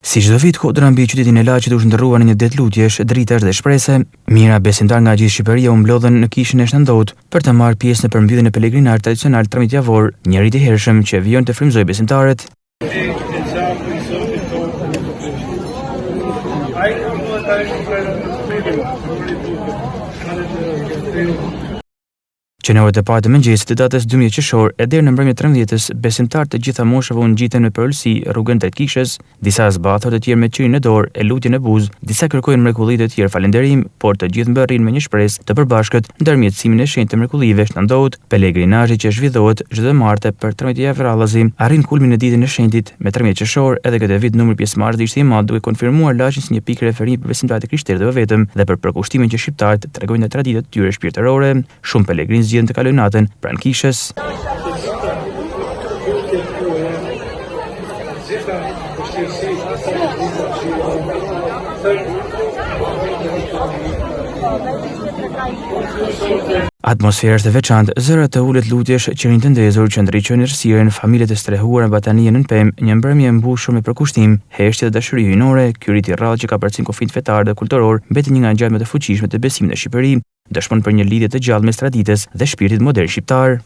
Si çdo vit, kodra mbi qytetin e Laçit u shndërrua në një det lutjesh, dritash dhe shprese. Mijëra besimtar nga gjithë Shqipëria u mblodhen në kishën e Shnandot për të marrë pjesë në përmbylljen e pelegrinar tradicional tërmitjavor, një rit i hershëm që vijon të frymëzojë besimtarët. Që në orët e parë të mëngjesit të datës 12 qershor e deri në mbrëmje 13-s, besimtarë të gjitha moshave u ngjiten me përëlsi rrugën drejt kishës, disa zbathur, të tjerë me qirin në dorë e lutjen në buzë, disa kërkojnë mrekulli, të tjerë falënderim, por të gjithë mbërrin me një shpresë të përbashkët ndër mjetësimin e shenjtë të mrekullive Shnandot. Pelegrinazhi që zhvillohet çdo martë për 13 javë radhazi arrin kulmin në ditën e shenjtit me 13 qershor. Edhe këtë vit numri pjesëmarrësve ishte i madh, duke konfirmuar Laçin si një pikë referimi për besimtarët e krishterët dhe vetëm dhe për përkushtimin që shqiptarët tregojnë në traditat e tyre shpirtërore. Shumë pelegrinë zgjidhen të kalojnë natën pranë kishës. Atmosfera është e veçantë, zëra të ulët lutjesh, qirin të ndezur, qëndriqojnë në rësiren, familjet e strehuara në batanie në Pem, një mbrëmje mbushur me përkushtim, heshtje dhe dashuri hyjnore. Ky rit i rrallë që ka përcjell kufijt fetar dhe kulturor, mbeti një nga ngjarjet më të fuqishme të besimit në Shqipëri, dëshmon për një lidhje të gjallë mes traditës dhe shpirtit modern shqiptar.